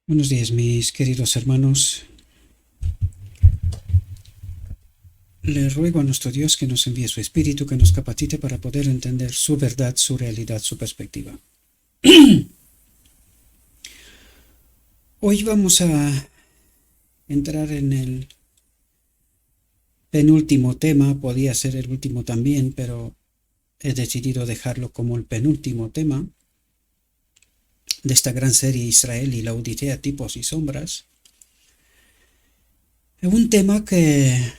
Buenos días, mis queridos hermanos. Le ruego a nuestro Dios que nos envíe su Espíritu, que nos capacite para poder entender su verdad, su realidad, su perspectiva. Hoy vamos a entrar en el penúltimo tema. Podía ser el último también, pero he decidido dejarlo como el penúltimo tema de esta gran serie Israel y la Odisea, tipos y sombras. Es un tema que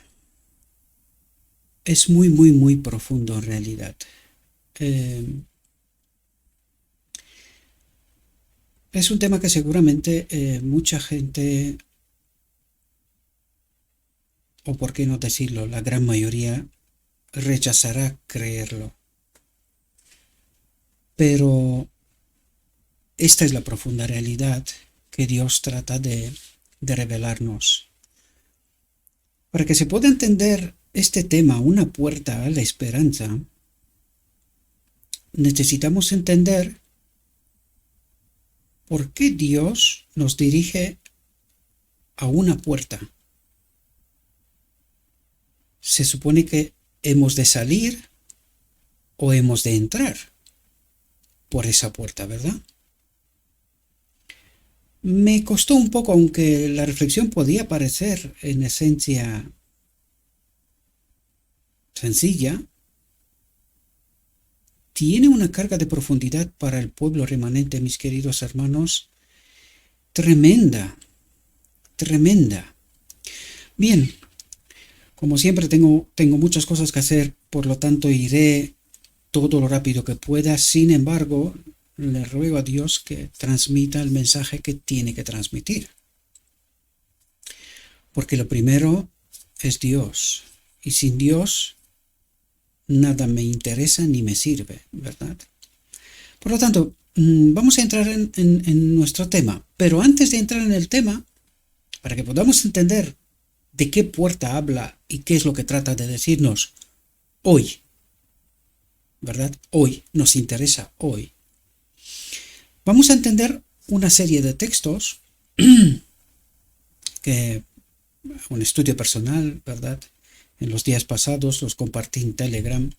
es muy profundo en realidad. Es un tema que seguramente mucha gente, o por qué no decirlo, la gran mayoría, rechazará creerlo. Pero esta es la profunda realidad que Dios trata de revelarnos. Para que se pueda entender este tema, una puerta a la esperanza, necesitamos entender por qué Dios nos dirige a una puerta. Se supone que hemos de salir o hemos de entrar por esa puerta, ¿verdad? Me costó un poco, aunque la reflexión podía parecer en esencia sencilla, tiene una carga de profundidad para el pueblo remanente, mis queridos hermanos, tremenda, tremenda. Bien, como siempre tengo muchas cosas que hacer, por lo tanto iré todo lo rápido que pueda. Sin embargo, le ruego a Dios que transmita el mensaje que tiene que transmitir. Porque lo primero es Dios. Y sin Dios, nada me interesa ni me sirve, ¿verdad? Por lo tanto, vamos a entrar en nuestro tema. Pero antes de entrar en el tema, para que podamos entender de qué puerta habla y qué es lo que trata de decirnos hoy, ¿verdad? Hoy, nos interesa hoy. Vamos a entender una serie de textos que, un estudio personal, ¿verdad? En los días pasados los compartí en Telegram.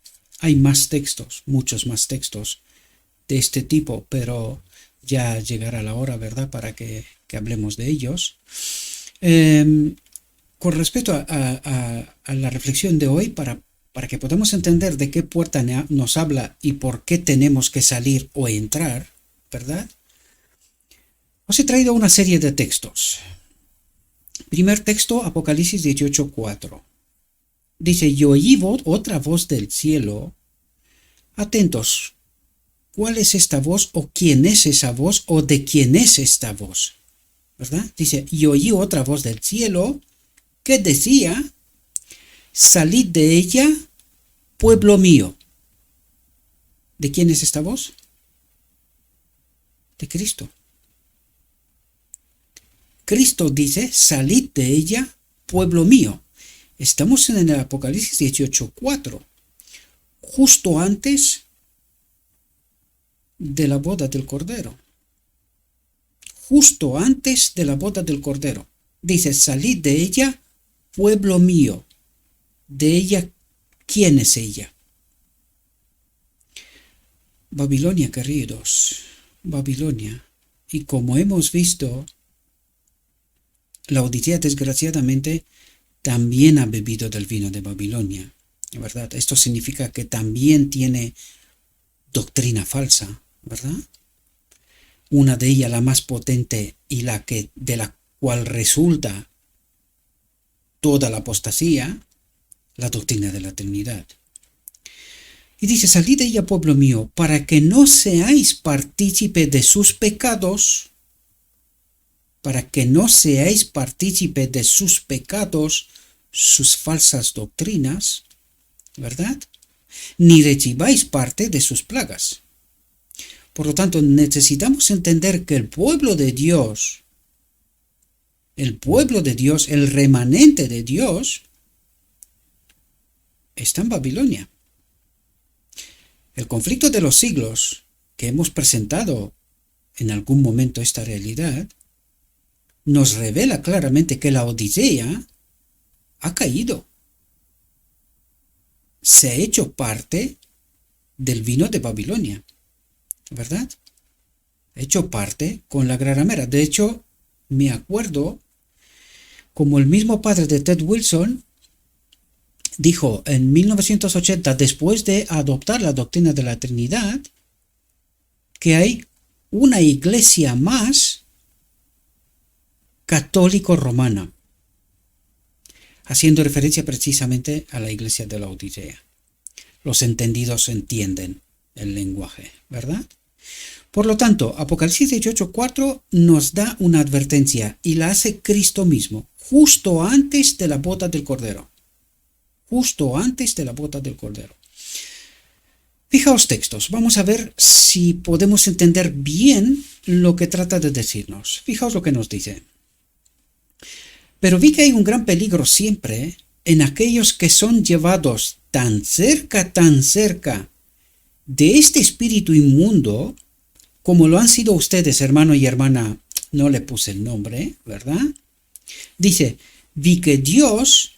Hay más textos, muchos más textos de este tipo, pero ya llegará la hora, ¿verdad?, para que hablemos de ellos. Con respecto a la reflexión de hoy, para que podamos entender de qué puerta nos habla y por qué tenemos que salir o entrar, ¿verdad? Os he traído una serie de textos. Primer texto, Apocalipsis 18:4. Dice: y oí otra voz del cielo. Atentos, ¿cuál es esta voz o quién es esa voz o de quién es esta voz? ¿Verdad? Dice: y oí otra voz del cielo que decía: salid de ella, pueblo mío. ¿De quién es esta voz? De Cristo. Cristo dice: salid de ella, pueblo mío. Estamos en el Apocalipsis 18:4, justo antes de la boda del Cordero. Justo antes de la boda del Cordero. Dice: salid de ella, pueblo mío. De ella, ¿quién es ella? Babilonia, queridos, Babilonia. Y como hemos visto, la Odisea desgraciadamente también ha bebido del vino de Babilonia, ¿verdad? Esto significa que también tiene doctrina falsa, ¿verdad? Una de ellas, la más potente y de la cual resulta toda la apostasía, la doctrina de la Trinidad. Y dice: salid de ella, pueblo mío, para que no seáis partícipe de sus pecados, para que no seáis partícipe de sus pecados, sus falsas doctrinas, ¿verdad? Ni recibáis parte de sus plagas. Por lo tanto, necesitamos entender que el pueblo de Dios, el remanente de Dios, está en Babilonia. El conflicto de los siglos, que hemos presentado en algún momento esta realidad, nos revela claramente que la Odisea ha caído. Se ha hecho parte del vino de Babilonia, ¿verdad? Ha hecho parte con la Gran Ramera. De hecho, me acuerdo como el mismo padre de Ted Wilson dijo en 1980, después de adoptar la doctrina de la Trinidad, que hay una iglesia más católico-romana, haciendo referencia precisamente a la iglesia de la Odisea. Los entendidos entienden el lenguaje, ¿verdad? Por lo tanto, Apocalipsis 18:4 nos da una advertencia y la hace Cristo mismo, justo antes de la boda del Cordero. Justo antes de la boda del Cordero. Fijaos textos, vamos a ver si podemos entender bien lo que trata de decirnos. Fijaos lo que nos dice. Pero vi que hay un gran peligro siempre en aquellos que son llevados tan cerca de este espíritu inmundo, como lo han sido ustedes, hermano y hermana, no le puse el nombre, ¿verdad? Dice, vi que Dios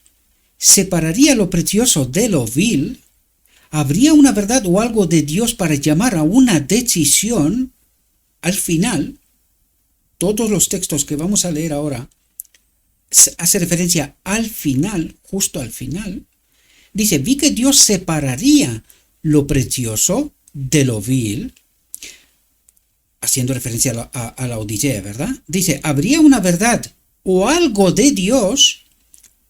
separaría lo precioso de lo vil. ¿Habría una verdad o algo de Dios para llamar a una decisión? Al final, todos los textos que vamos a leer ahora hace referencia al final, justo al final. Dice, vi que Dios separaría lo precioso de lo vil, haciendo referencia a la Odisea, ¿verdad? Dice, ¿habría una verdad o algo de Dios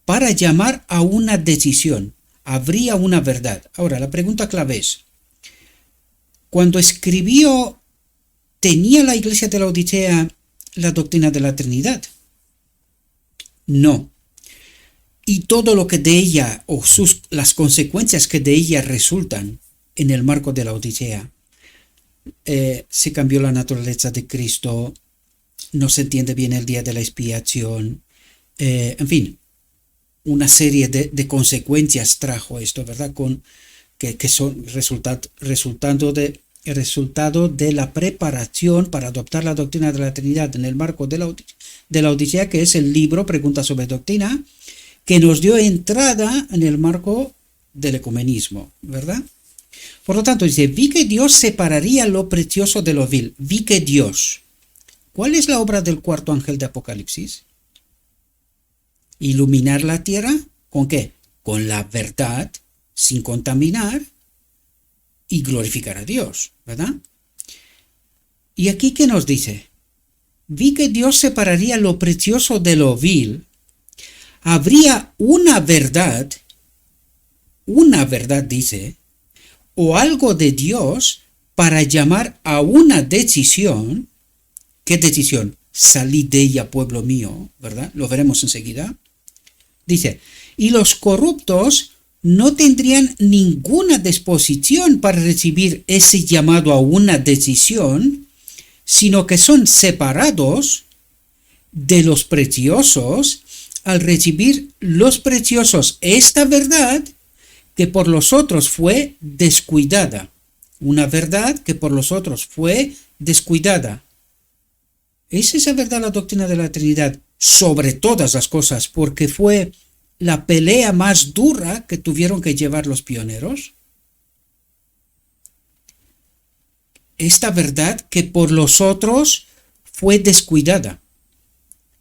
para llamar a una decisión? Habría una verdad. Ahora, la pregunta clave es, cuando escribió, ¿tenía la iglesia de la Odisea la doctrina de la Trinidad? No. Y todo lo que de ella, o las consecuencias que de ella resultan en el marco de la Odisea, se cambió la naturaleza de Cristo, no se entiende bien el día de la expiación, en fin, una serie de consecuencias trajo esto, ¿verdad? Que son resultado de la preparación para adoptar la doctrina de la Trinidad en el marco de la Odisea, que es el libro Preguntas sobre Doctrina, que nos dio entrada en el marco del ecumenismo, ¿verdad? Por lo tanto, dice, vi que Dios separaría lo precioso de lo vil. Vi que Dios. ¿Cuál es la obra del cuarto ángel de Apocalipsis? Iluminar la tierra, ¿con qué? Con la verdad, sin contaminar, y glorificar a Dios, ¿verdad? Y aquí, ¿qué nos dice? Vi que Dios separaría lo precioso de lo vil. Habría una verdad, dice, o algo de Dios para llamar a una decisión. ¿Qué decisión? Salid de ella, pueblo mío, ¿verdad? Lo veremos enseguida. Dice, y los corruptos no tendrían ninguna disposición para recibir ese llamado a una decisión, sino que son separados de los preciosos al recibir los preciosos esta verdad que por los otros fue descuidada. Una verdad que por los otros fue descuidada. ¿Es esa verdad la doctrina de la Trinidad sobre todas las cosas porque fue la pelea más dura que tuvieron que llevar los pioneros? Esta verdad que por los otros fue descuidada.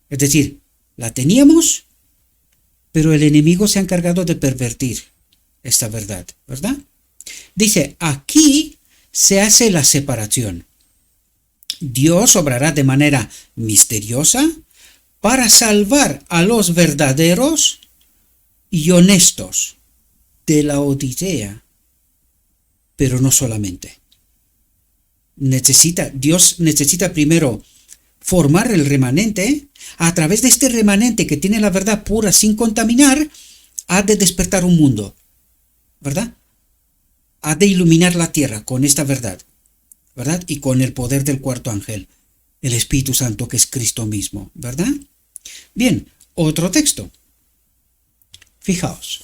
Es decir, la teníamos, pero el enemigo se ha encargado de pervertir esta verdad, ¿verdad? Dice, aquí se hace la separación. Dios obrará de manera misteriosa para salvar a los verdaderos y honestos de la Odisea, pero no solamente. Dios necesita primero formar el remanente. A través de este remanente que tiene la verdad pura sin contaminar, ha de despertar un mundo, ¿verdad? Ha de iluminar la tierra con esta verdad, ¿verdad? Y con el poder del cuarto ángel, el Espíritu Santo, que es Cristo mismo, ¿verdad? Bien, otro texto. Fijaos.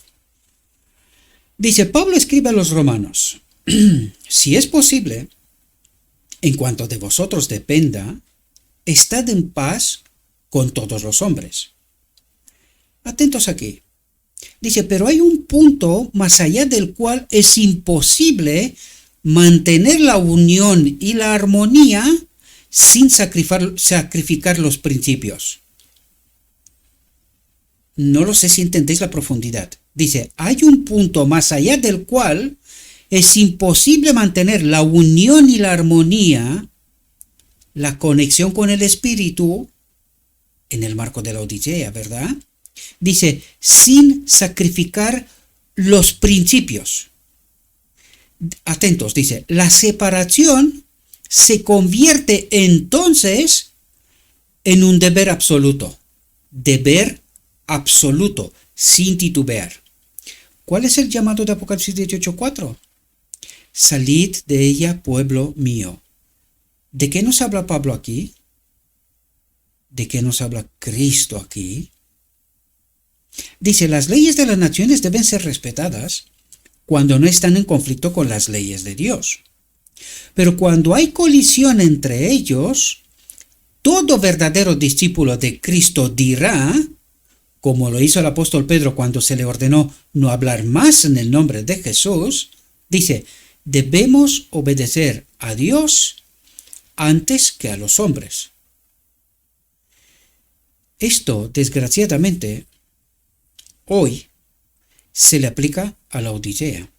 Dice, Pablo escribe a los romanos, si es posible, en cuanto de vosotros dependa, estad en paz con todos los hombres. Atentos aquí. Dice, pero hay un punto más allá del cual es imposible mantener la unión y la armonía sin sacrificar los principios. No lo sé si entendéis la profundidad. Dice, hay un punto más allá del cual es imposible mantener la unión y la armonía, la conexión con el Espíritu, en el marco de la Odisea, ¿verdad? Dice, sin sacrificar los principios. Atentos, dice, la separación se convierte entonces en un deber absoluto. Deber absoluto, sin titubear. ¿Cuál es el llamado de Apocalipsis 18:4? Salid de ella, pueblo mío. ¿De qué nos habla Pablo aquí? ¿De qué nos habla Cristo aquí? Dice, las leyes de las naciones deben ser respetadas cuando no están en conflicto con las leyes de Dios. Pero cuando hay colisión entre ellos, todo verdadero discípulo de Cristo dirá, como lo hizo el apóstol Pedro cuando se le ordenó no hablar más en el nombre de Jesús, dice, debemos obedecer a Dios antes que a los hombres. Esto, desgraciadamente, hoy se le aplica a la Odisea.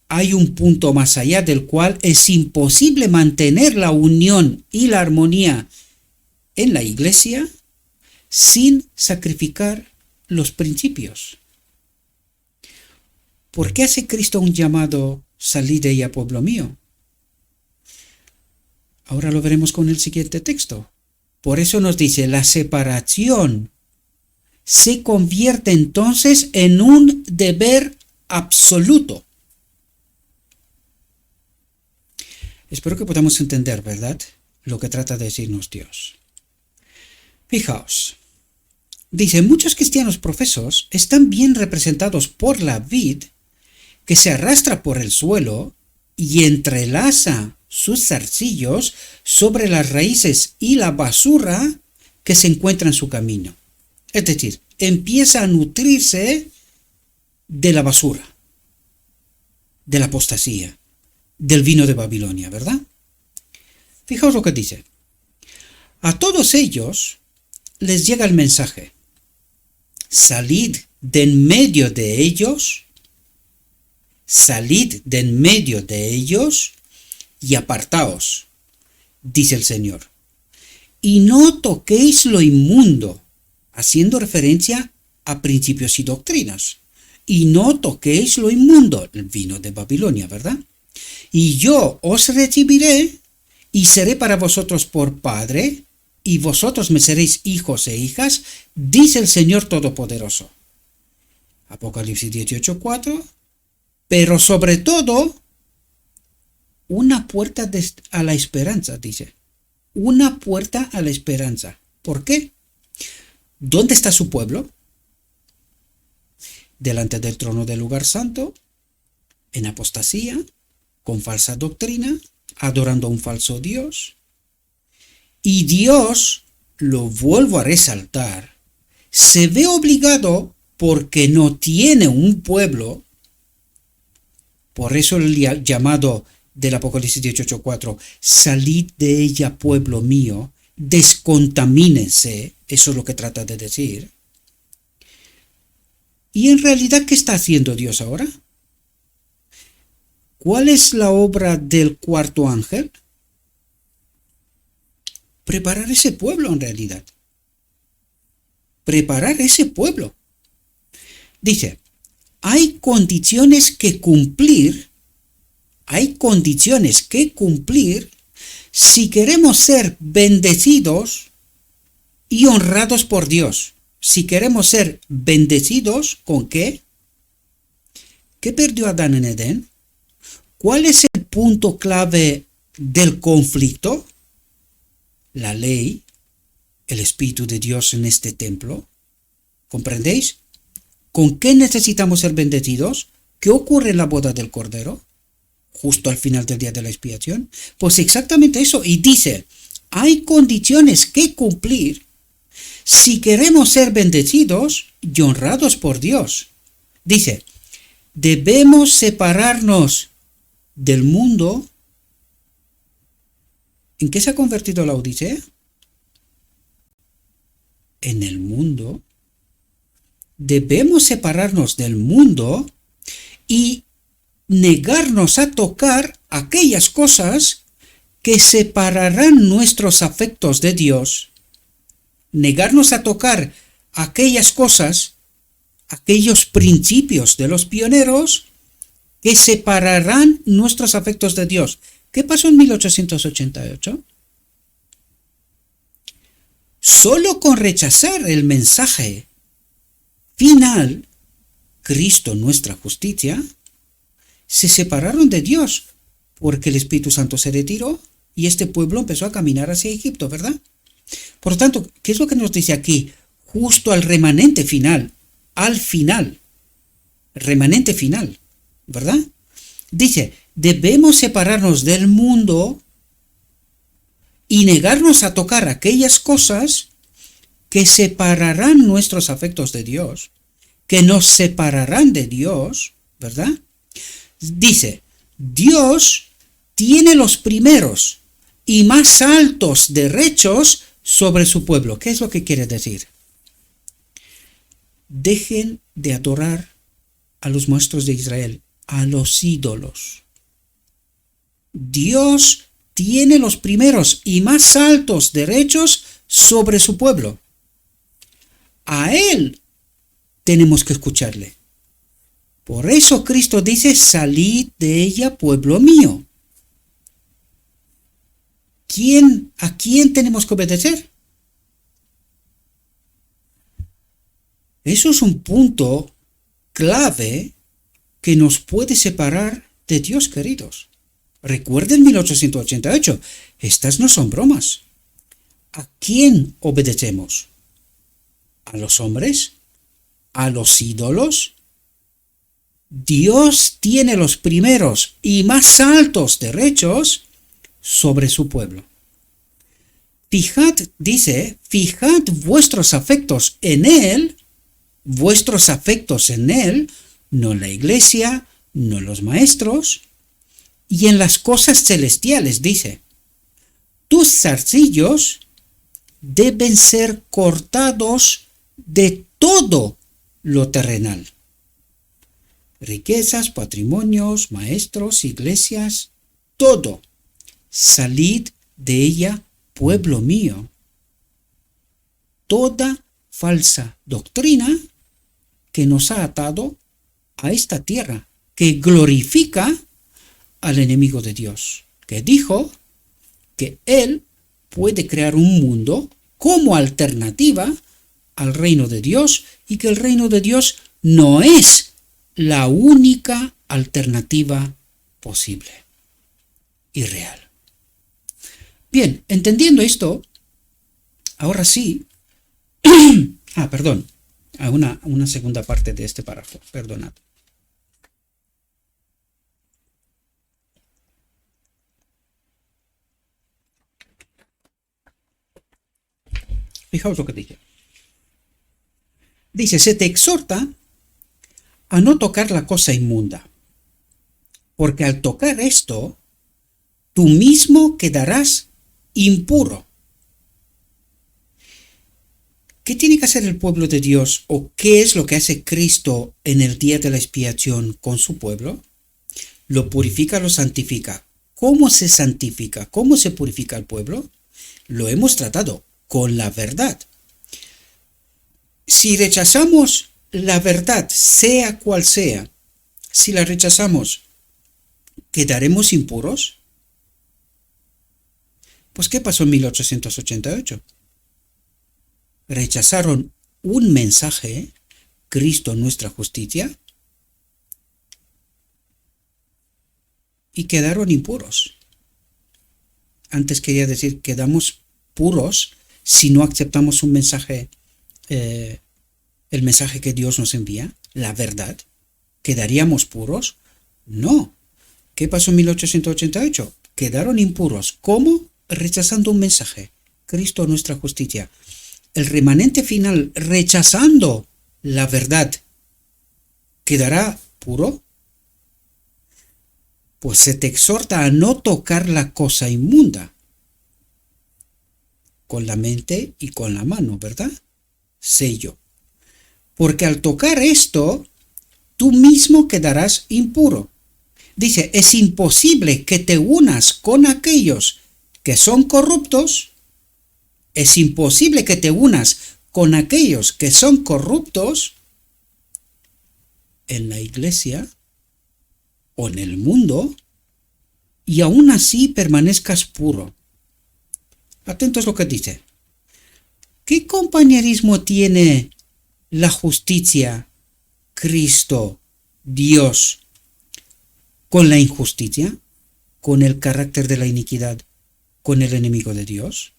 Hay un punto más allá del cual es imposible mantener la unión y la armonía en la iglesia sin sacrificar los principios. ¿Por qué hace Cristo un llamado, salid de ella, pueblo mío? Ahora lo veremos con el siguiente texto. Por eso nos dice, la separación se convierte entonces en un deber absoluto. Espero que podamos entender, ¿verdad?, lo que trata de decirnos Dios. Fijaos, dice, muchos cristianos profesos están bien representados por la vid que se arrastra por el suelo y entrelaza sus zarcillos sobre las raíces y la basura que se encuentra en su camino. Es decir, empieza a nutrirse de la basura, de la apostasía, del vino de Babilonia, ¿verdad? Fijaos lo que dice. A todos ellos les llega el mensaje. Salid de en medio de ellos, salid de en medio de ellos y apartaos, dice el Señor. Y no toquéis lo inmundo, haciendo referencia a principios y doctrinas. Y no toquéis lo inmundo, el vino de Babilonia, ¿verdad? Y yo os recibiré y seré para vosotros por Padre, y vosotros me seréis hijos e hijas, dice el Señor Todopoderoso. Apocalipsis 18:4. Pero sobre todo, una puerta a la esperanza, dice. Una puerta a la esperanza. ¿Por qué? ¿Dónde está su pueblo? Delante del trono del lugar santo, en apostasía, con falsa doctrina, adorando a un falso Dios. Y Dios, lo vuelvo a resaltar, se ve obligado porque no tiene un pueblo. Por eso el llamado del Apocalipsis 18:4, salid de ella, pueblo mío, descontamínense, eso es lo que trata de decir. ¿Y en realidad qué está haciendo Dios ahora? ¿Cuál es la obra del cuarto ángel? Preparar ese pueblo en realidad. Preparar ese pueblo. Dice, hay condiciones que cumplir si queremos ser bendecidos y honrados por Dios. Si queremos ser bendecidos, ¿con qué? ¿Qué perdió Adán en Edén? ¿Cuál es el punto clave del conflicto? La ley, el Espíritu de Dios en este templo. ¿Comprendéis? ¿Con qué necesitamos ser bendecidos? ¿Qué ocurre en la boda del Cordero? Justo al final del día de la expiación. Pues exactamente eso. Y dice, hay condiciones que cumplir si queremos ser bendecidos y honrados por Dios. Dice, debemos separarnos del mundo. ¿En qué se ha convertido la Odisea? En el mundo. Debemos separarnos del mundo y negarnos a tocar aquellas cosas que separarán nuestros afectos de Dios. Negarnos a tocar aquellas cosas, aquellos principios de los pioneros que separarán nuestros afectos de Dios. ¿Qué pasó en 1888? Solo con rechazar el mensaje final, Cristo nuestra justicia, se separaron de Dios, porque el Espíritu Santo se retiró y este pueblo empezó a caminar hacia Egipto, ¿verdad? Por lo tanto, ¿qué es lo que nos dice aquí? Justo al remanente final, al final, remanente final, ¿verdad? Dice, debemos separarnos del mundo y negarnos a tocar aquellas cosas que separarán nuestros afectos de Dios, que nos separarán de Dios, ¿verdad? Dice, Dios tiene los primeros y más altos derechos sobre su pueblo. ¿Qué es lo que quiere decir? Dejen de adorar a los maestros de Israel, a los ídolos. Dios tiene los primeros y más altos derechos sobre su pueblo. A Él tenemos que escucharle. Por eso Cristo dice, salid de ella, pueblo mío. ¿A quién tenemos que obedecer? Eso es un punto clave que nos puede separar de Dios, queridos. Recuerden 1888, estas no son bromas. ¿A quién obedecemos? ¿A los hombres? ¿A los ídolos? Dios tiene los primeros y más altos derechos sobre su pueblo. Fijad vuestros afectos en Él, no en la iglesia, no en los maestros, y en las cosas celestiales, dice. Tus zarcillos deben ser cortados de todo lo terrenal. Riquezas, patrimonios, maestros, iglesias, todo. Salid de ella, pueblo mío. Toda falsa doctrina que nos ha atado a esta tierra, que glorifica al enemigo de Dios, que dijo que él puede crear un mundo como alternativa al reino de Dios y que el reino de Dios no es la única alternativa posible y real. Bien, entendiendo esto, ahora sí, a una segunda parte de este párrafo, perdonad. Fijaos lo que dice. Dice, se te exhorta a no tocar la cosa inmunda, porque al tocar esto, tú mismo quedarás impuro. ¿Qué tiene que hacer el pueblo de Dios o qué es lo que hace Cristo en el día de la expiación con su pueblo? Lo purifica, lo santifica. ¿Cómo se santifica? ¿Cómo se purifica el pueblo? Lo hemos tratado con la verdad. Si rechazamos la verdad, sea cual sea, si la rechazamos, ¿quedaremos impuros? Pues, ¿qué pasó en 1888? Rechazaron un mensaje, Cristo nuestra justicia, y quedaron impuros. Antes quería decir, quedamos puros si no aceptamos un mensaje, el mensaje que Dios nos envía, la verdad. ¿Quedaríamos puros? No. ¿Qué pasó en 1888? Quedaron impuros. ¿Cómo? rechazando un mensaje, Cristo nuestra justicia. El remanente final rechazando la verdad, ¿quedará puro? Pues se te exhorta a no tocar la cosa inmunda con la mente y con la mano, ¿verdad? Sello. Porque al tocar esto, tú mismo quedarás impuro. Dice, es imposible que te unas con aquellos que son corruptos. Es imposible que te unas con aquellos que son corruptos en la iglesia o en el mundo y aún así permanezcas puro. Atentos lo que dice. ¿Qué compañerismo tiene la justicia, Cristo, Dios, con la injusticia, con el carácter de la iniquidad, con el enemigo de Dios?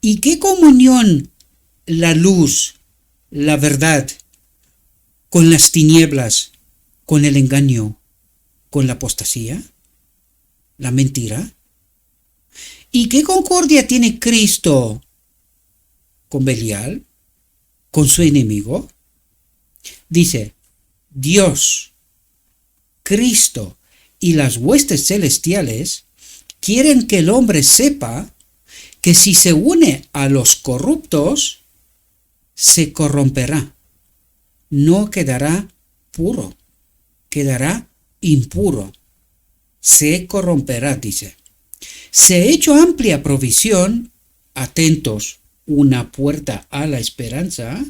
¿Y qué comunión la luz, la verdad, con las tinieblas, con el engaño, con la apostasía, la mentira? ¿Y qué concordia tiene Cristo con Belial, con su enemigo? Dice, Dios, Cristo y las huestes celestiales quieren que el hombre sepa que si se une a los corruptos, se corromperá. No quedará puro, quedará impuro. Se corromperá, dice. Se ha hecho amplia provisión, atentos, una puerta a la esperanza.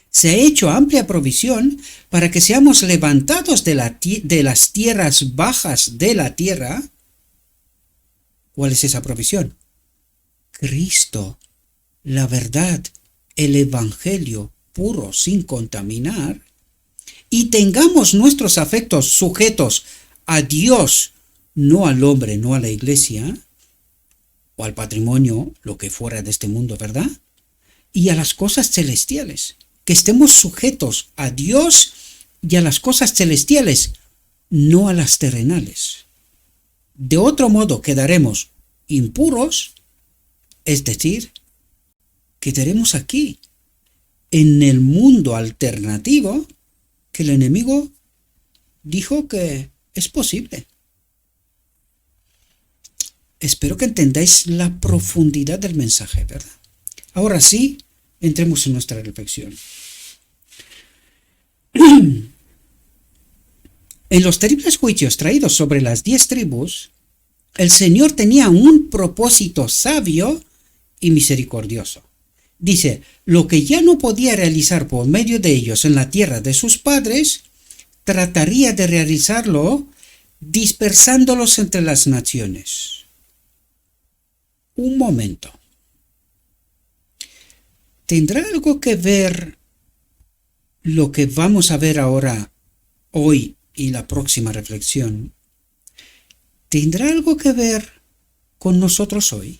Se ha hecho amplia provisión para que seamos levantados de las tierras bajas de la tierra. ¿Cuál es esa provisión? Cristo, la verdad, el evangelio puro, sin contaminar, y tengamos nuestros afectos sujetos a Dios, no al hombre, no a la iglesia, o al patrimonio, lo que fuera de este mundo, ¿verdad? Y a las cosas celestiales, que estemos sujetos a Dios y a las cosas celestiales, no a las terrenales. De otro modo quedaremos impuros, es decir, quedaremos aquí, en el mundo alternativo que el enemigo dijo que es posible. Espero que entendáis la profundidad del mensaje, ¿verdad? Ahora sí, entremos en nuestra reflexión. En los terribles juicios traídos sobre las 10 tribus, el Señor tenía un propósito sabio y misericordioso. Dice, lo que ya no podía realizar por medio de ellos en la tierra de sus padres, trataría de realizarlo dispersándolos entre las naciones. Un momento. ¿Tendrá algo que ver lo que vamos a ver ahora, hoy y la próxima reflexión? ¿Tendrá algo que ver con nosotros hoy?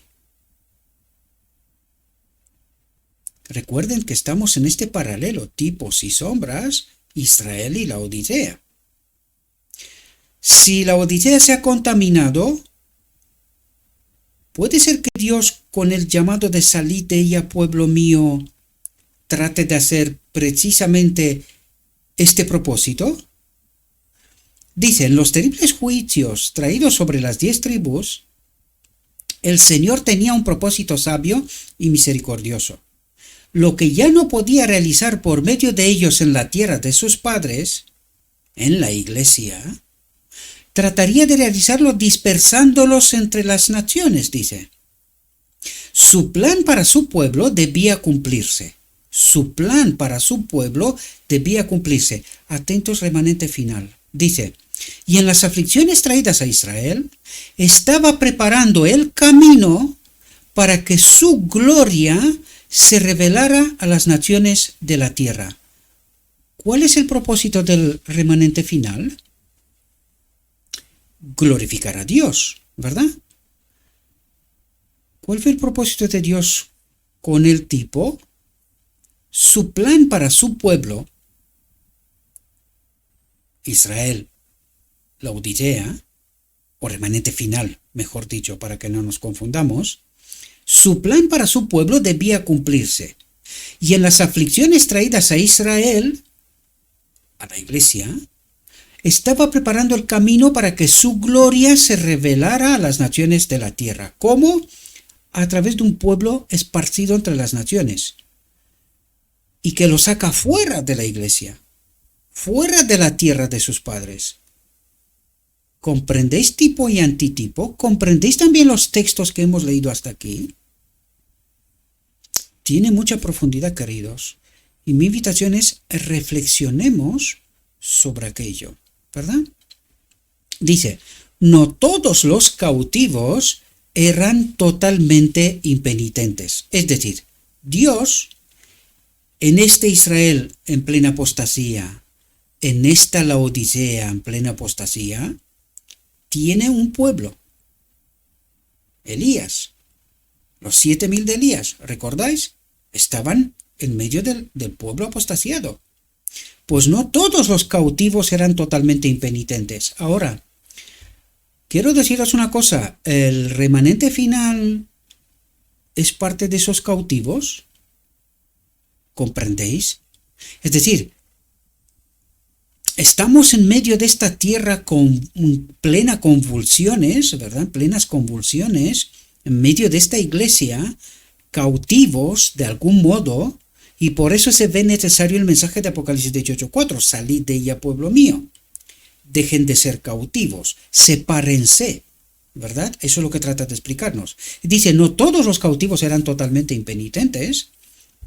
Recuerden que estamos en este paralelo, tipos y sombras, Israel y la Odisea. Si la Odisea se ha contaminado, ¿puede ser que Dios, con el llamado de salid de ella, pueblo mío, trate de hacer precisamente este propósito? Dice, en los terribles juicios traídos sobre las 10 tribus, el Señor tenía un propósito sabio y misericordioso. Lo que ya no podía realizar por medio de ellos en la tierra de sus padres, en la iglesia, trataría de realizarlo dispersándolos entre las naciones, dice. Su plan para su pueblo debía cumplirse. Su plan para su pueblo debía cumplirse. Atentos, remanente final. Dice, y en las aflicciones traídas a Israel, estaba preparando el camino para que su gloria se revelara a las naciones de la tierra. ¿Cuál es el propósito del remanente final? Glorificar a Dios, ¿verdad? ¿Cuál fue el propósito de Dios con el tipo? Su plan para su pueblo, Israel, la Odisea, o remanente final, mejor dicho, para que no nos confundamos, su plan para su pueblo debía cumplirse. Y en las aflicciones traídas a Israel, a la iglesia, estaba preparando el camino para que su gloria se revelara a las naciones de la tierra. ¿Cómo? A través de un pueblo esparcido entre las naciones. Y que lo saca fuera de la iglesia, fuera de la tierra de sus padres. ¿Comprendéis tipo y antitipo? ¿Comprendéis también los textos que hemos leído hasta aquí? Tiene mucha profundidad, queridos. Y mi invitación es reflexionemos sobre aquello, ¿verdad? Dice, no todos los cautivos eran totalmente impenitentes. Es decir, Dios, en este Israel en plena apostasía, en esta Laodicea en plena apostasía, tiene un pueblo, Elías. Los 7.000 de Elías, ¿recordáis? Estaban en medio del pueblo apostasiado. Pues no todos los cautivos eran totalmente impenitentes. Ahora, quiero deciros una cosa, ¿el remanente final es parte de esos cautivos? ¿Comprendéis? Es decir, estamos en medio de esta tierra con plena convulsiones, ¿verdad? Plenas convulsiones, en medio de esta iglesia, cautivos de algún modo, y por eso se ve necesario el mensaje de Apocalipsis 18:4, salid de ella, pueblo mío. Dejen de ser cautivos, sepárense, ¿verdad? Eso es lo que trata de explicarnos. Dice, no todos los cautivos eran totalmente impenitentes,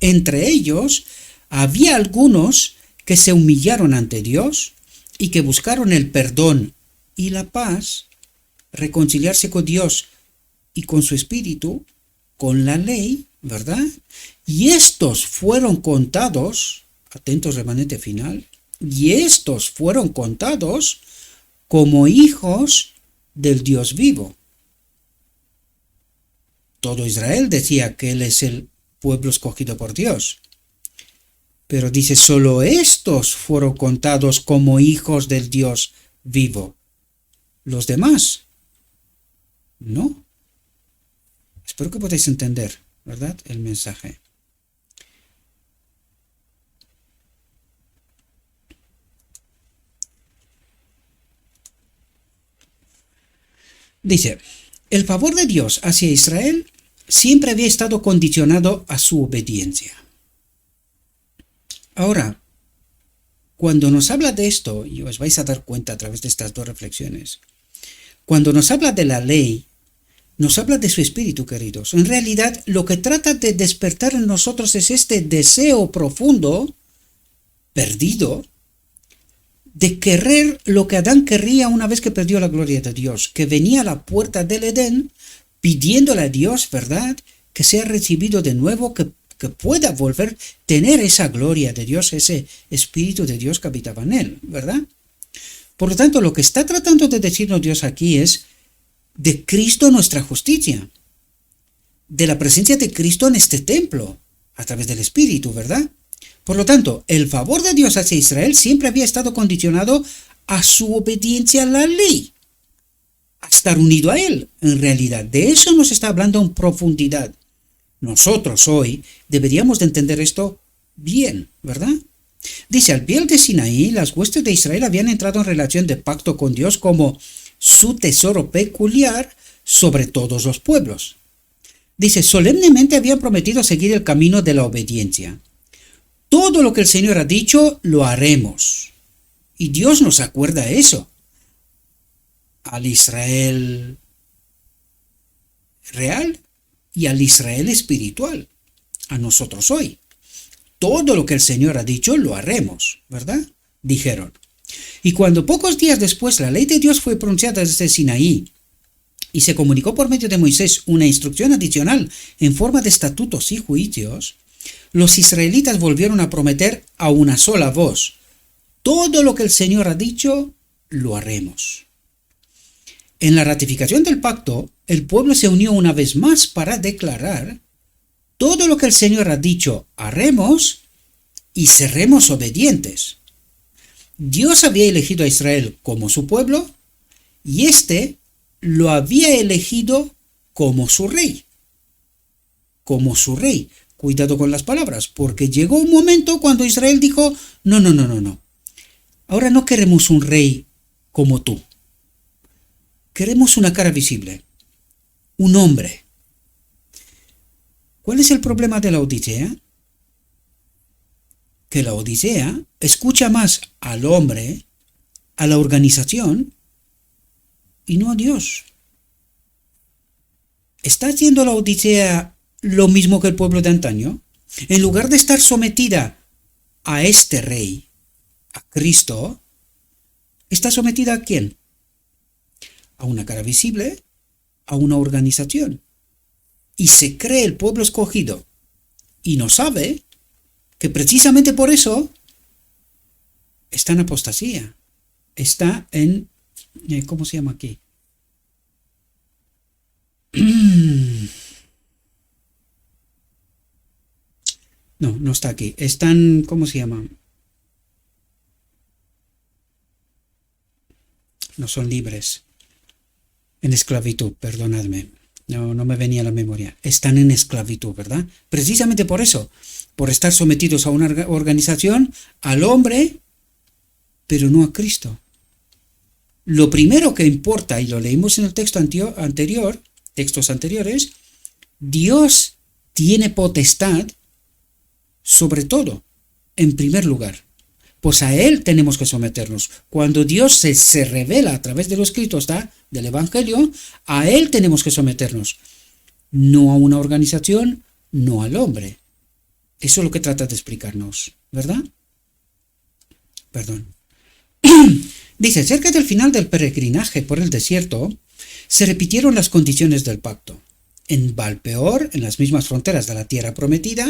entre ellos había algunos que se humillaron ante Dios y que buscaron el perdón y la paz, reconciliarse con Dios y con su espíritu, con la ley, ¿verdad? Y estos fueron contados, atentos remanente final, y estos fueron contados como hijos del Dios vivo. Todo Israel decía que Él es el pueblo escogido por Dios. Pero dice, solo estos fueron contados como hijos del Dios vivo. Los demás, no. Espero que podáis entender, ¿verdad?, el mensaje. Dice, el favor de Dios hacia Israel siempre había estado condicionado a su obediencia. Ahora, cuando nos habla de esto, y os vais a dar cuenta a través de estas dos reflexiones, cuando nos habla de la ley, nos habla de su espíritu, queridos. En realidad, lo que trata de despertar en nosotros es este deseo profundo, perdido, de querer lo que Adán querría una vez que perdió la gloria de Dios, que venía a la puerta del Edén pidiéndole a Dios, ¿verdad?, que sea recibido de nuevo, que pueda volver a tener esa gloria de Dios, ese espíritu de Dios que habitaba en él, ¿verdad? Por lo tanto, lo que está tratando de decirnos Dios aquí es de Cristo nuestra justicia, de la presencia de Cristo en este templo, a través del Espíritu, ¿verdad? Por lo tanto, el favor de Dios hacia Israel siempre había estado condicionado a su obediencia a la ley, a estar unido a Él, en realidad. De eso nos está hablando en profundidad. Nosotros hoy deberíamos de entender esto bien, ¿verdad? Dice, al pie de Sinaí, las huestes de Israel habían entrado en relación de pacto con Dios como su tesoro peculiar sobre todos los pueblos. Dice, solemnemente habían prometido seguir el camino de la obediencia. Todo lo que el Señor ha dicho, lo haremos. Y Dios nos acuerda eso. Al Israel real y al Israel espiritual. A nosotros hoy. Todo lo que el Señor ha dicho, lo haremos, ¿verdad? Dijeron. Y cuando pocos días después la ley de Dios fue pronunciada desde Sinaí y se comunicó por medio de Moisés una instrucción adicional en forma de estatutos y juicios, los israelitas volvieron a prometer a una sola voz: todo lo que el Señor ha dicho, lo haremos. En la ratificación del pacto, el pueblo se unió una vez más para declarar: todo lo que el Señor ha dicho, haremos y seremos obedientes. Dios había elegido a Israel como su pueblo y éste lo había elegido como su rey. Como su rey. Cuidado con las palabras, porque llegó un momento cuando Israel dijo, no, no, no, no, no. Ahora no queremos un rey como tú. Queremos una cara visible. Un hombre. ¿Cuál es el problema de la Odisea? Que la Odisea escucha más al hombre, a la organización, y no a Dios. ¿Está haciendo la Odisea lo mismo que el pueblo de antaño? En lugar de estar sometida a este rey, a Cristo, ¿está sometida a quién? A una cara visible, a una organización. Y se cree el pueblo escogido. Y no sabe que precisamente por eso está en apostasía. Está en... ¿cómo se llama aquí? No, no está aquí. Están... ¿cómo se llama? No son libres. En esclavitud, perdonadme. No me venía a la memoria. Están en esclavitud, ¿verdad? Precisamente por eso. Por estar sometidos a una organización, al hombre, pero no a Cristo. Lo primero que importa, y lo leímos en el texto anterior, textos anteriores, Dios tiene potestad sobre todo, en primer lugar. Pues a Él tenemos que someternos. Cuando Dios se revela a través de lo escrito del Evangelio, a Él tenemos que someternos. No a una organización, no al hombre. Eso es lo que trata de explicarnos, ¿verdad? Perdón. Dice, cerca del final del peregrinaje por el desierto, se repitieron las condiciones del pacto. En Baal-peor, en las mismas fronteras de la tierra prometida,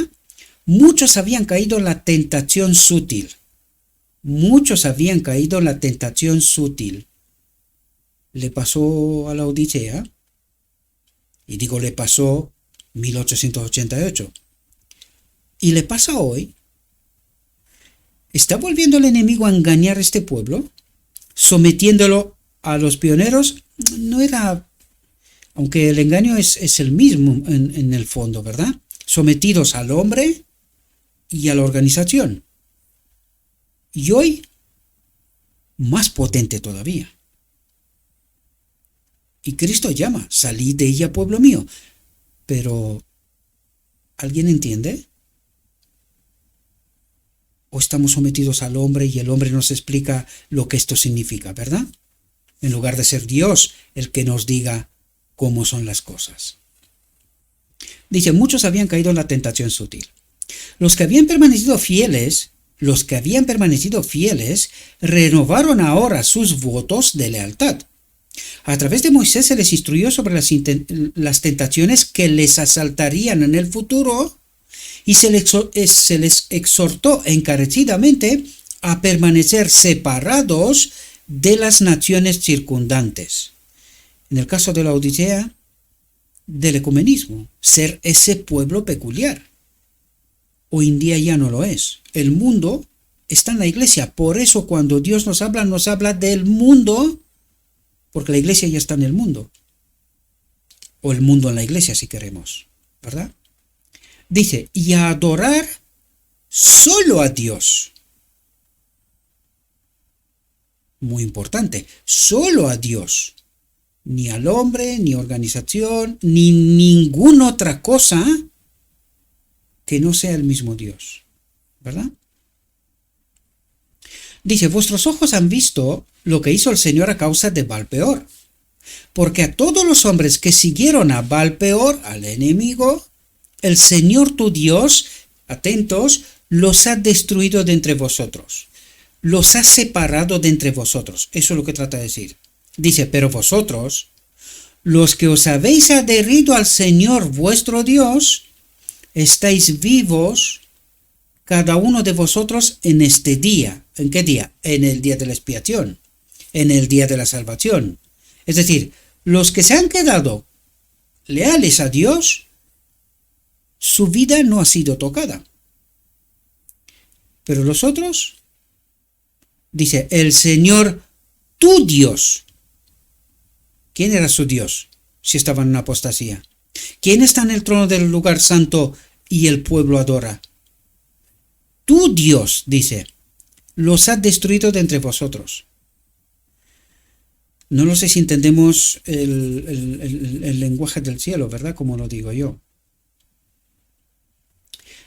muchos habían caído en la tentación sutil. Muchos habían caído en la tentación sutil. Le pasó a la Odisea, y digo le pasó 1888, y le pasa hoy. ¿Está volviendo el enemigo a engañar a este pueblo? Sometiéndolo a los pioneros. No era, aunque el engaño es el mismo en el fondo, ¿verdad? Sometidos al hombre y a la organización. Y hoy, más potente todavía. Y Cristo llama, salid de ella, pueblo mío. Pero, ¿alguien entiende? ¿O estamos sometidos al hombre y el hombre nos explica lo que esto significa, verdad? En lugar de ser Dios el que nos diga cómo son las cosas. Dice, muchos habían caído en la tentación sutil. Los que habían permanecido fieles, renovaron ahora sus votos de lealtad. A través de Moisés se les instruyó sobre las tentaciones que les asaltarían en el futuro y se les exhortó encarecidamente a permanecer separados de las naciones circundantes. En el caso de la Odisea, del ecumenismo, ser ese pueblo peculiar. Hoy en día ya no lo es. El mundo está en la iglesia. Por eso cuando Dios nos habla del mundo, porque la iglesia ya está en el mundo. O el mundo en la iglesia, si queremos. ¿Verdad? Dice, y a adorar solo a Dios. Muy importante, solo a Dios. Ni al hombre, ni organización, ni ninguna otra cosa que no sea el mismo Dios. ¿Verdad? Dice, vuestros ojos han visto lo que hizo el Señor a causa de Baal-peor. Porque a todos los hombres que siguieron a Baal-peor, al enemigo, el Señor tu Dios, atentos, los ha destruido de entre vosotros. Los ha separado de entre vosotros. Eso es lo que trata de decir. Dice, pero vosotros, los que os habéis adherido al Señor vuestro Dios, estáis vivos, cada uno de vosotros en este día. ¿En qué día? En el día de la expiación, en el día de la salvación. Es decir, los que se han quedado leales a Dios, su vida no ha sido tocada. Pero los otros, dice, el Señor tu Dios ¿Quién era su Dios si estaban en apostasía? ¿Quién está en el trono del lugar santo y el pueblo adora? Tu Dios, dice, los ha destruido de entre vosotros. No lo sé si entendemos el lenguaje del cielo, ¿verdad? Como lo digo yo.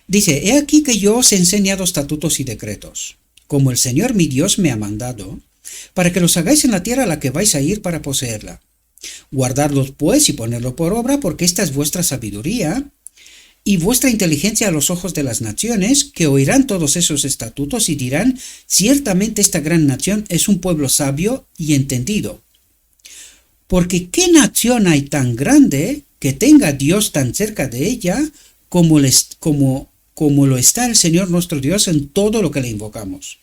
Dice, he aquí que yo os he enseñado estatutos y decretos, como el Señor mi Dios me ha mandado, para que los hagáis en la tierra a la que vais a ir para poseerla. Guardadlos pues y ponedlos por obra, porque esta es vuestra sabiduría y vuestra inteligencia a los ojos de las naciones, que oirán todos esos estatutos y dirán, ciertamente esta gran nación es un pueblo sabio y entendido. Porque ¿qué nación hay tan grande que tenga Dios tan cerca de ella como lo está el Señor nuestro Dios en todo lo que le invocamos?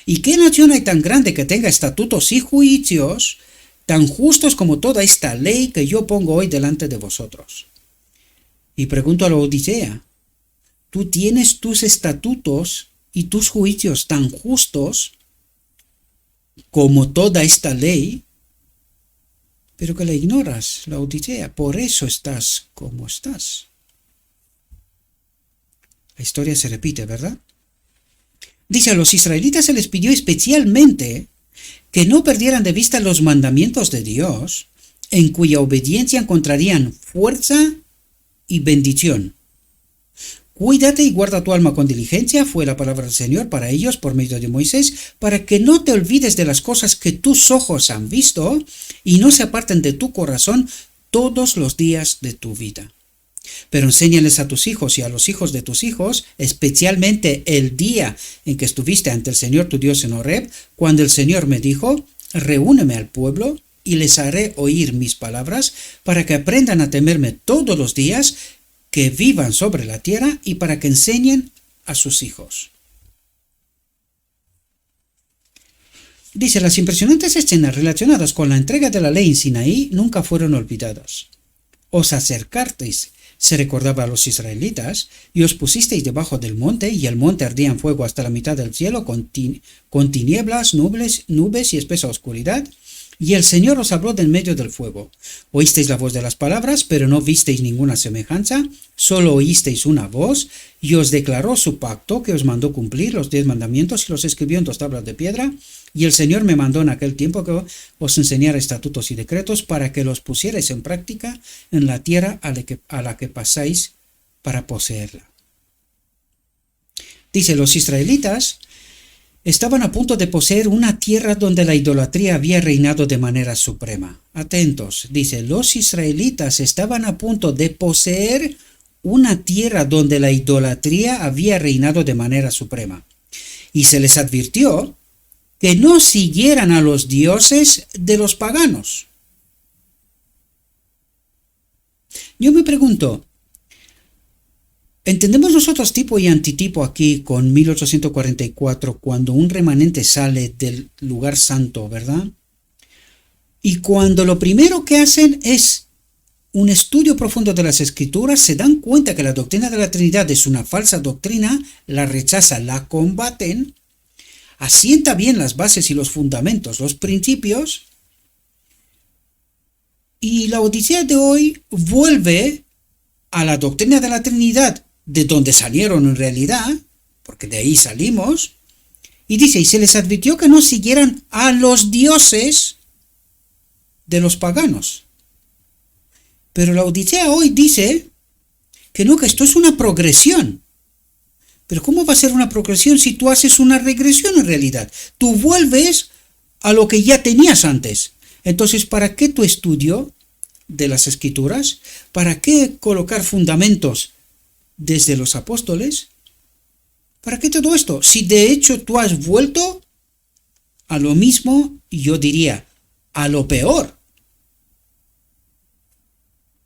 ¿Y qué nación hay tan grande que tenga estatutos y juicios tan justos como toda esta ley que yo pongo hoy delante de vosotros? Y pregunto a la Odisea, ¿tú tienes tus estatutos y tus juicios tan justos como toda esta ley? Pero que la ignoras, la Odisea, por eso estás como estás. La historia se repite, ¿verdad? Dice, a los israelitas se les pidió especialmente que no perdieran de vista los mandamientos de Dios, en cuya obediencia encontrarían fuerza y bendición. Cuídate y guarda tu alma con diligencia, fue la palabra del Señor para ellos por medio de Moisés, para que no te olvides de las cosas que tus ojos han visto y no se aparten de tu corazón todos los días de tu vida. Pero enséñales a tus hijos y a los hijos de tus hijos, especialmente el día en que estuviste ante el Señor tu Dios en Horeb, cuando el Señor me dijo, reúneme al pueblo y les haré oír mis palabras, para que aprendan a temerme todos los días, que vivan sobre la tierra y para que enseñen a sus hijos. Dice, las impresionantes escenas relacionadas con la entrega de la ley en Sinaí nunca fueron olvidadas. Os acercasteis, se recordaba a los israelitas, y os pusisteis debajo del monte, y el monte ardía en fuego hasta la mitad del cielo, con tinieblas, nubes y espesa oscuridad, y el Señor os habló del medio del fuego. Oísteis la voz de las palabras, pero no visteis ninguna semejanza, solo oísteis una voz, y os declaró su pacto, que os mandó cumplir los 10 mandamientos, y los escribió en 2 tablas de piedra, y el Señor me mandó en aquel tiempo que os enseñara estatutos y decretos, para que los pusierais en práctica en la tierra a la que pasáis para poseerla. Dice, los israelitas estaban a punto de poseer una tierra donde la idolatría había reinado de manera suprema. Atentos, dice, los israelitas estaban a punto de poseer una tierra donde la idolatría había reinado de manera suprema. Y se les advirtió que no siguieran a los dioses de los paganos. Yo me pregunto, ¿entendemos nosotros tipo y antitipo aquí con 1844 cuando un remanente sale del lugar santo, ¿verdad? Y cuando lo primero que hacen es un estudio profundo de las Escrituras, se dan cuenta que la doctrina de la Trinidad es una falsa doctrina, la rechazan, la combaten, asienta bien las bases y los fundamentos, los principios, y la Odisea de hoy vuelve a la doctrina de la Trinidad, de donde salieron en realidad, porque de ahí salimos, y dice, y se les advirtió que no siguieran a los dioses de los paganos. Pero la Odisea hoy dice que no, que esto es una progresión. Pero ¿cómo va a ser una progresión si tú haces una regresión en realidad? Tú vuelves a lo que ya tenías antes. Entonces, ¿para qué tu estudio de las Escrituras? ¿Para qué colocar fundamentos desde los apóstoles? ¿Para qué todo esto? Si de hecho tú has vuelto a lo mismo, y yo diría, a lo peor.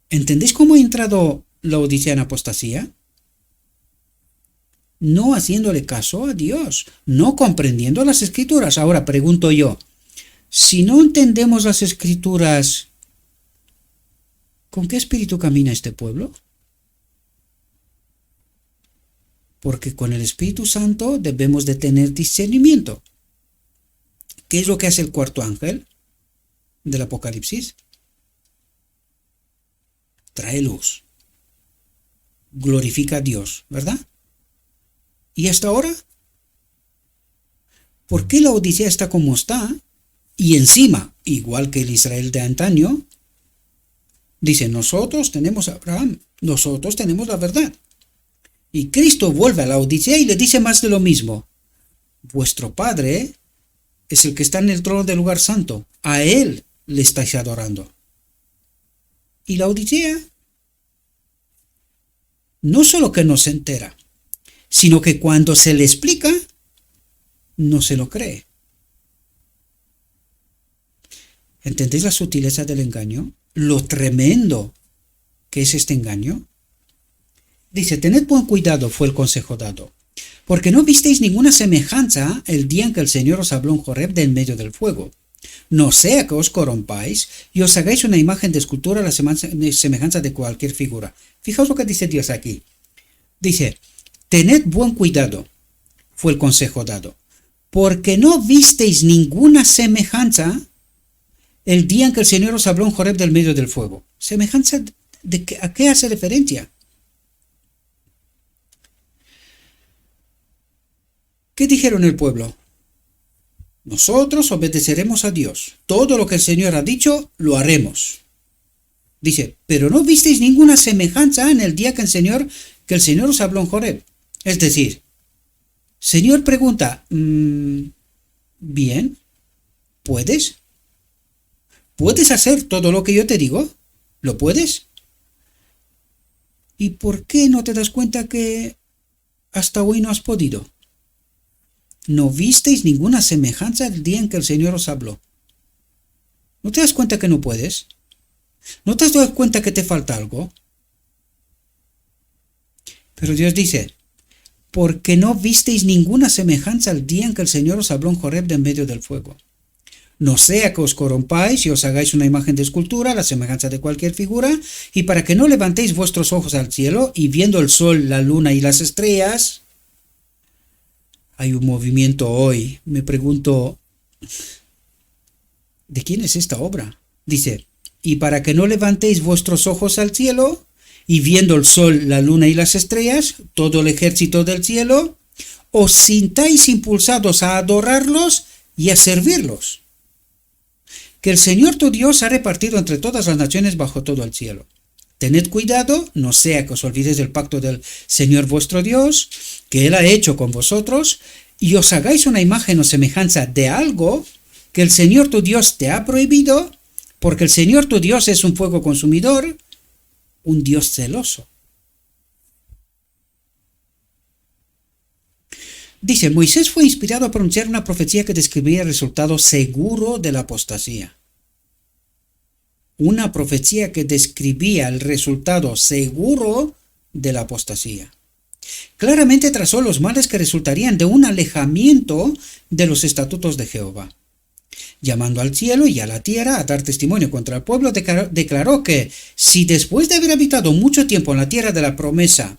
¿Entendéis cómo ha entrado la Odisea en apostasía? No haciéndole caso a Dios, no comprendiendo las Escrituras. Ahora pregunto yo, si no entendemos las Escrituras, ¿con qué espíritu camina este pueblo? Porque con el Espíritu Santo debemos de tener discernimiento. ¿Qué es lo que hace el cuarto ángel del Apocalipsis? trae luz, glorifica a Dios, ¿verdad? ¿Y hasta ahora? ¿Por qué la Odisea está como está? Y encima, igual que el Israel de antaño, dice, nosotros tenemos a Abraham, nosotros tenemos la verdad. Y Cristo vuelve a la Odisea y le dice más de lo mismo. Vuestro Padre es el que está en el trono del lugar santo. A Él le estáis adorando. Y la Odisea no solo que no se entera, sino que cuando se le explica, no se lo cree. ¿Entendéis la sutileza del engaño? Lo tremendo que es este engaño. Dice, tened buen cuidado, fue el consejo dado, porque no visteis ninguna semejanza el día en que el Señor os habló en Joreb de en medio del fuego. No sea que os corrompáis y os hagáis una imagen de escultura a la semejanza de cualquier figura. Fijaos lo que dice Dios aquí. Dice, tened buen cuidado, fue el consejo dado, porque no visteis ninguna semejanza el día en que el Señor os habló en Joreb del medio del fuego. ¿Semejanza a qué hace referencia? ¿Qué dijeron el pueblo? Nosotros obedeceremos a Dios. Todo lo que el Señor ha dicho, lo haremos. Dice, pero no visteis ninguna semejanza en el día que el Señor os habló en Joreb. Es decir, Señor pregunta, bien, ¿puedes? ¿Puedes hacer todo lo que yo te digo? ¿Lo puedes? ¿Y por qué no te das cuenta que hasta hoy no has podido? No visteis ninguna semejanza el día en que el Señor os habló. ¿No te das cuenta que no puedes? ¿No te has dado cuenta que te falta algo? Pero Dios dice, porque no visteis ninguna semejanza el día en que el Señor os habló en Joreb de en medio del fuego. No sea que os corrompáis y os hagáis una imagen de escultura a la semejanza de cualquier figura, y para que no levantéis vuestros ojos al cielo y viendo el sol, la luna y las estrellas. Hay un movimiento hoy. Me pregunto, ¿de quién es esta obra? Dice, y para que no levantéis vuestros ojos al cielo, y viendo el sol, la luna y las estrellas, todo el ejército del cielo, os sintáis impulsados a adorarlos y a servirlos. Que el Señor tu Dios ha repartido entre todas las naciones bajo todo el cielo. Tened cuidado, no sea que os olvidéis del pacto del Señor vuestro Dios, que Él ha hecho con vosotros, y os hagáis una imagen o semejanza de algo que el Señor tu Dios te ha prohibido, porque el Señor tu Dios es un fuego consumidor, un Dios celoso. Dice, Moisés fue inspirado a pronunciar una profecía que describía el resultado seguro de la apostasía. Una profecía que describía el resultado seguro de la apostasía. Claramente trazó los males que resultarían de un alejamiento de los estatutos de Jehová. Llamando al cielo y a la tierra a dar testimonio contra el pueblo, declaró que si después de haber habitado mucho tiempo en la tierra de la promesa,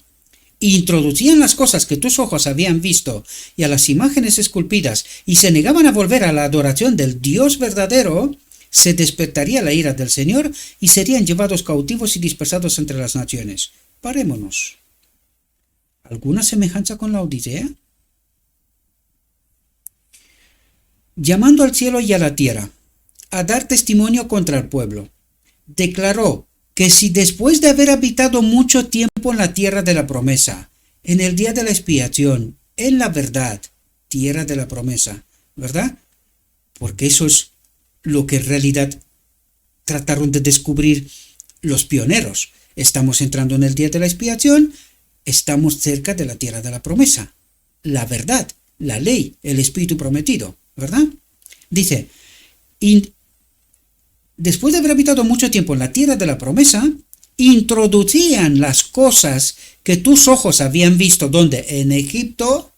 introducían las cosas que tus ojos habían visto y a las imágenes esculpidas y se negaban a volver a la adoración del Dios verdadero, se despertaría la ira del Señor y serían llevados cautivos y dispersados entre las naciones. Parémonos. ¿Alguna semejanza con la Odisea? Llamando al cielo y a la tierra, a dar testimonio contra el pueblo, declaró que si después de haber habitado mucho tiempo en la tierra de la promesa, en el día de la expiación, en la verdad, tierra de la promesa, ¿verdad? Porque eso es lo que en realidad trataron de descubrir los pioneros. Estamos entrando en el día de la expiación, estamos cerca de la tierra de la promesa, la verdad, la ley, el espíritu prometido, ¿verdad? Dice, después de haber habitado mucho tiempo en la tierra de la promesa, introducían las cosas que tus ojos habían visto, ¿dónde? En Egipto,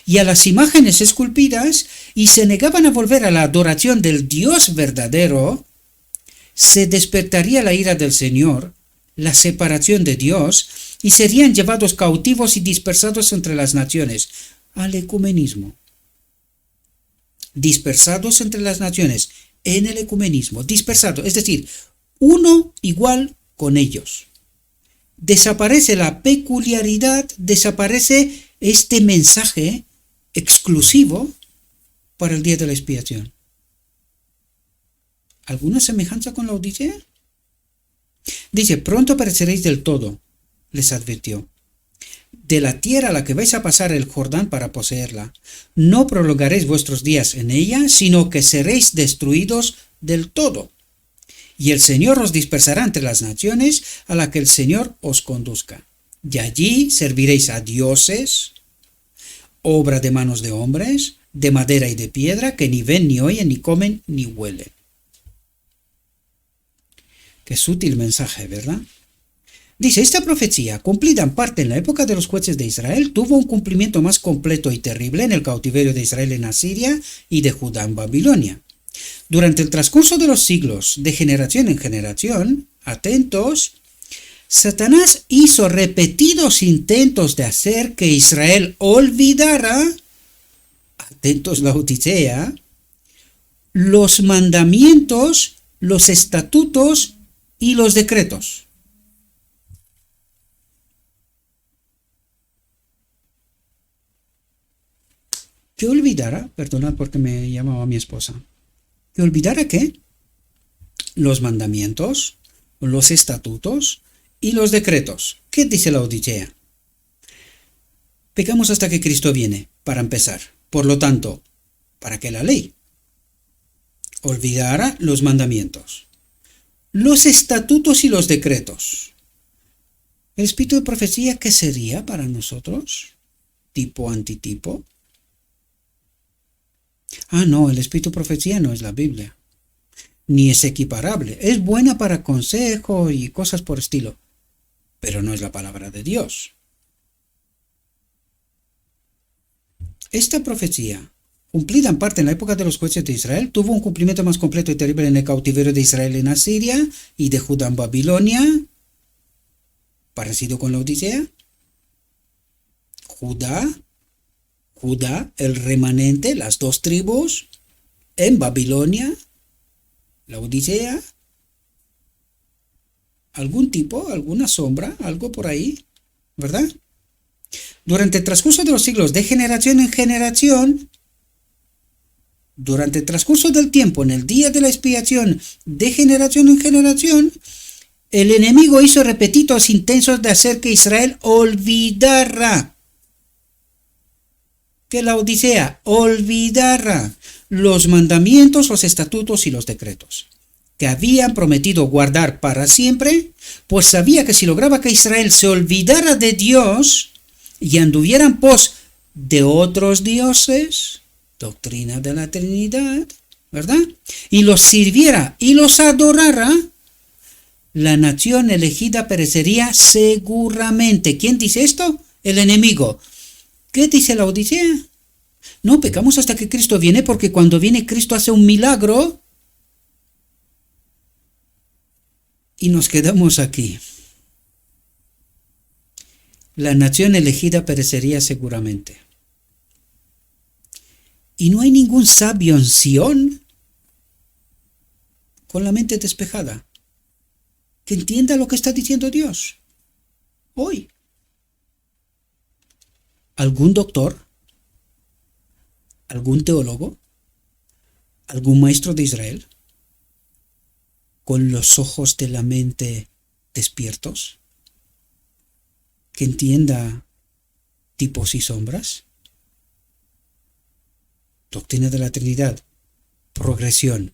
y a las imágenes esculpidas, y se negaban a volver a la adoración del Dios verdadero, se despertaría la ira del Señor, la separación de Dios, y serían llevados cautivos y dispersados entre las naciones, al ecumenismo. Dispersados entre las naciones, en el ecumenismo, dispersados, es decir, uno igual con ellos. desaparece la peculiaridad, desaparece este mensaje exclusivo para el día de la expiación. ¿Alguna semejanza con la Odisea? Dice, pronto pereceréis del todo, les advirtió, de la tierra a la que vais a pasar el Jordán para poseerla. No prolongaréis vuestros días en ella, sino que seréis destruidos del todo. Y el Señor os dispersará entre las naciones a la que el Señor os conduzca. Y allí serviréis a dioses, obra de manos de hombres, de madera y de piedra, que ni ven, ni oyen, ni comen, ni huelen. Qué sutil mensaje, ¿verdad? Dice, esta profecía, cumplida en parte en la época de los jueces de Israel, tuvo un cumplimiento más completo y terrible en el cautiverio de Israel en Asiria y de Judá en Babilonia. Durante el transcurso de los siglos, de generación en generación, atentos, Satanás hizo repetidos intentos de hacer que Israel olvidara, atentos la Odisea, los mandamientos, los estatutos y los decretos. Que olvidara, perdonad porque me llamaba mi esposa, que olvidara ¿qué? Los mandamientos, los estatutos y los decretos. ¿Qué dice la Odisea? Pecamos hasta que Cristo viene, para empezar. Por lo tanto, ¿para qué la ley? Olvidara los mandamientos, los estatutos y los decretos. ¿El espíritu de profecía qué sería para nosotros? ¿Tipo antitipo? No, el espíritu de profecía no es la Biblia, ni es equiparable. Es buena para consejo y cosas por estilo, pero no es la palabra de Dios. Esta profecía, cumplida en parte en la época de los jueces de Israel, tuvo un cumplimiento más completo y terrible en el cautiverio de Israel en Asiria y de Judá en Babilonia, parecido con la Odisea. Judá, el remanente, las dos tribus, en Babilonia, la Odisea, algún tipo, alguna sombra, algo por ahí, ¿verdad? Durante el transcurso de los siglos, de generación en generación, durante el transcurso del tiempo, en el día de la expiación, de generación en generación, el enemigo hizo repetidos intentos de hacer que Israel olvidara, que la Odisea olvidara los mandamientos, los estatutos y los decretos que habían prometido guardar para siempre, pues sabía que si lograba que Israel se olvidara de Dios y anduviera en pos de otros dioses, doctrina de la Trinidad, ¿verdad? Y los sirviera y los adorara, la nación elegida perecería seguramente. ¿Quién dice esto? El enemigo. ¿Qué dice la Odisea? No, pecamos hasta que Cristo viene, porque cuando viene Cristo hace un milagro y nos quedamos aquí. La nación elegida perecería seguramente. Y no hay ningún sabio en Sión con la mente despejada que entienda lo que está diciendo Dios hoy. ¿Algún doctor? ¿Algún teólogo? ¿Algún maestro de Israel? ¿Con los ojos de la mente despiertos? ¿Que entienda tipos y sombras? Doctrina de la Trinidad, progresión.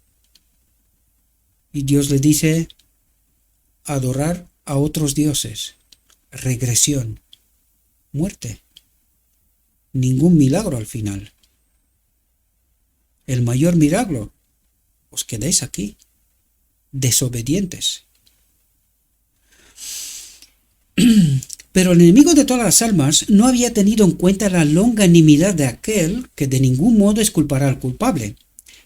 Y Dios le dice adorar a otros dioses, regresión, muerte. Ningún milagro al final. El mayor milagro, os quedéis aquí, desobedientes. Pero el enemigo de todas las almas no había tenido en cuenta la longanimidad de aquel que de ningún modo exculpará al culpable,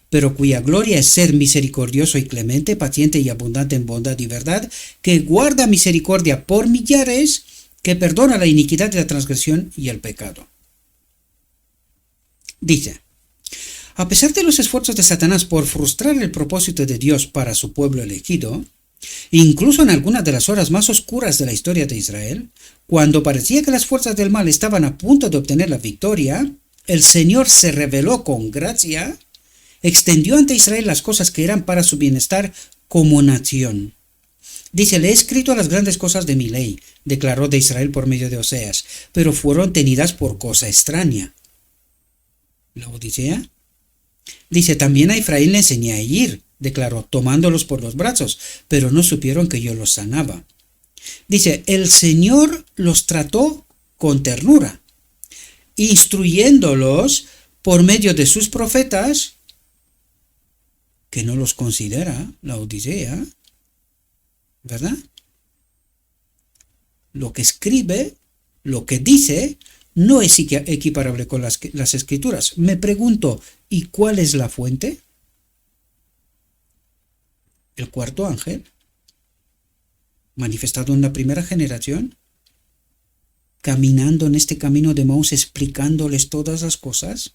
pero cuya gloria es ser misericordioso y clemente, paciente y abundante en bondad y verdad, que guarda misericordia por millares, que perdona la iniquidad y la transgresión y el pecado. Dice, a pesar de los esfuerzos de Satanás por frustrar el propósito de Dios para su pueblo elegido, Incluso en algunas de las horas más oscuras de la historia de Israel, cuando parecía que las fuerzas del mal estaban a punto de obtener la victoria, el Señor se reveló con gracia, extendió ante Israel las cosas que eran para su bienestar como nación. Dice, le he escrito las grandes cosas de mi ley, declaró de Israel por medio de Oseas, pero fueron tenidas por cosa extraña. ¿La Odisea? Dice, también a Efraín le enseñé a ir, declaró, tomándolos por los brazos, pero no supieron que yo los sanaba. Dice, el Señor los trató con ternura, instruyéndolos por medio de sus profetas, que no los considera la Odisea, ¿verdad? Lo que escribe, lo que dice, no es equiparable con las escrituras. Me pregunto, ¿y cuál es la fuente? El cuarto ángel, manifestado en la primera generación, caminando en este camino de Emaús, explicándoles todas las cosas.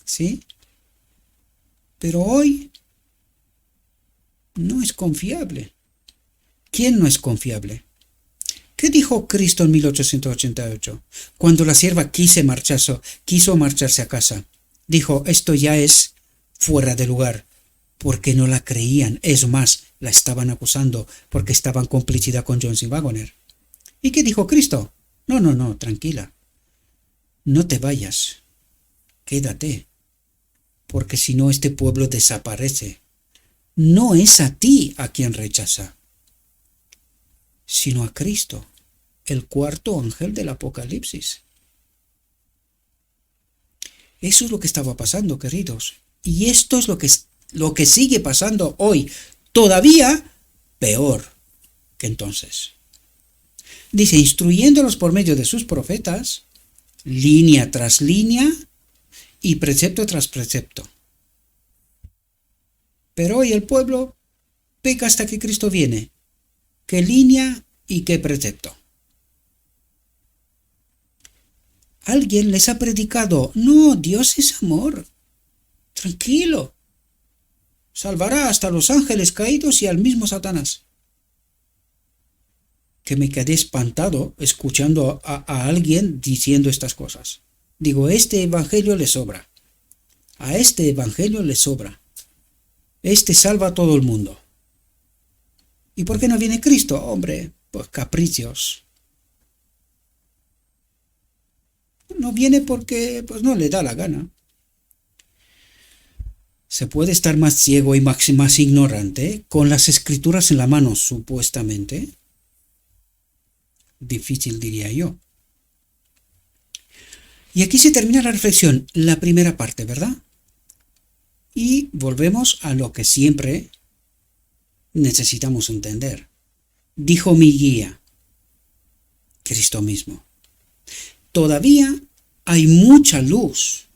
¿Sí? Pero hoy no es confiable. ¿Quién no es confiable? ¿Qué dijo Cristo en 1888? Cuando la sierva quiso marcharse a casa. Dijo, esto ya es fuera de lugar, porque no la creían. Es más, la estaban acusando porque estaba en complicidad con John C. Waggoner. ¿Y qué dijo Cristo? No, tranquila. No te vayas. Quédate. Porque si no, este pueblo desaparece. No es a ti a quien rechaza, sino a Cristo, el cuarto ángel del Apocalipsis. Eso es lo que estaba pasando, queridos. Y esto es lo que sigue pasando hoy, todavía peor que entonces. Dice, instruyéndolos por medio de sus profetas, línea tras línea y precepto tras precepto. Pero hoy el pueblo peca hasta que Cristo viene. ¿Qué línea y qué precepto? Alguien les ha predicado, no, Dios es amor. Tranquilo. Salvará hasta los ángeles caídos y al mismo Satanás. Que me quedé espantado escuchando a alguien diciendo estas cosas. Digo, este evangelio le sobra. A este evangelio le sobra. Este salva a todo el mundo. ¿Y por qué no viene Cristo? Hombre, pues capricios. No viene porque pues no le da la gana. Se puede estar más ciego y más ignorante con las escrituras en la mano, supuestamente. Difícil, diría yo. Y aquí se termina la reflexión, la primera parte, ¿verdad? Y volvemos a lo que siempre necesitamos entender. Dijo mi guía, Cristo mismo. Todavía hay mucha luz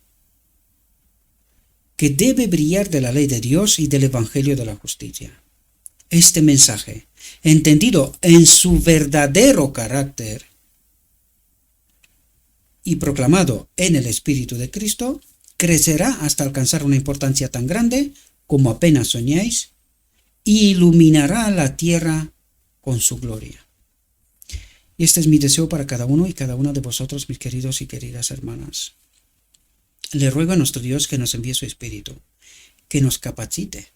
que debe brillar de la ley de Dios y del Evangelio de la justicia. Este mensaje, entendido en su verdadero carácter y proclamado en el Espíritu de Cristo, crecerá hasta alcanzar una importancia tan grande como apenas soñáis y iluminará la tierra con su gloria. Y este es mi deseo para cada uno y cada una de vosotros, mis queridos y queridas hermanas. Le ruego a nuestro Dios que nos envíe su Espíritu, que nos capacite,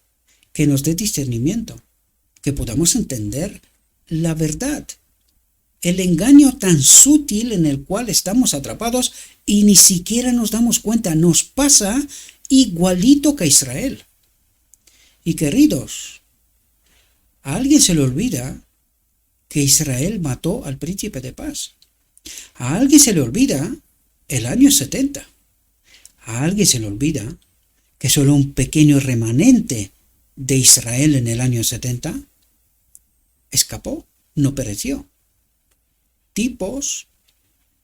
que nos dé discernimiento, que podamos entender la verdad, el engaño tan sutil en el cual estamos atrapados y ni siquiera nos damos cuenta. Nos pasa igualito que a Israel. Y queridos, a alguien se le olvida que Israel mató al príncipe de paz. A alguien se le olvida el año 70. A alguien se le olvida que solo un pequeño remanente de Israel en el año 70 escapó, no pereció. Tipos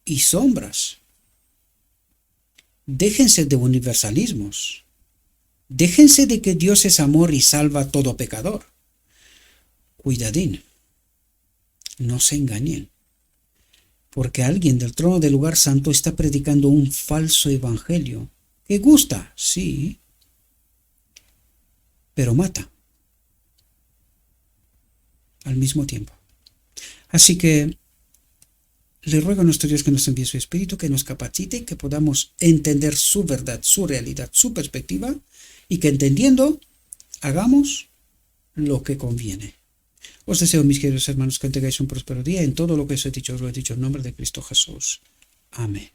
y sombras. Déjense de universalismos. Déjense de que Dios es amor y salva a todo pecador. Cuidadín. No se engañen. Porque alguien del trono del lugar santo está predicando un falso evangelio. Que gusta, sí, pero mata. al mismo tiempo. Así que le ruego a nuestro Dios que nos envíe su Espíritu, que nos capacite, que podamos entender su verdad, su realidad, su perspectiva, y que entendiendo, hagamos lo que conviene. Os deseo, mis queridos hermanos, que tengáis un próspero día. En todo lo que os he dicho en nombre de Cristo Jesús. Amén.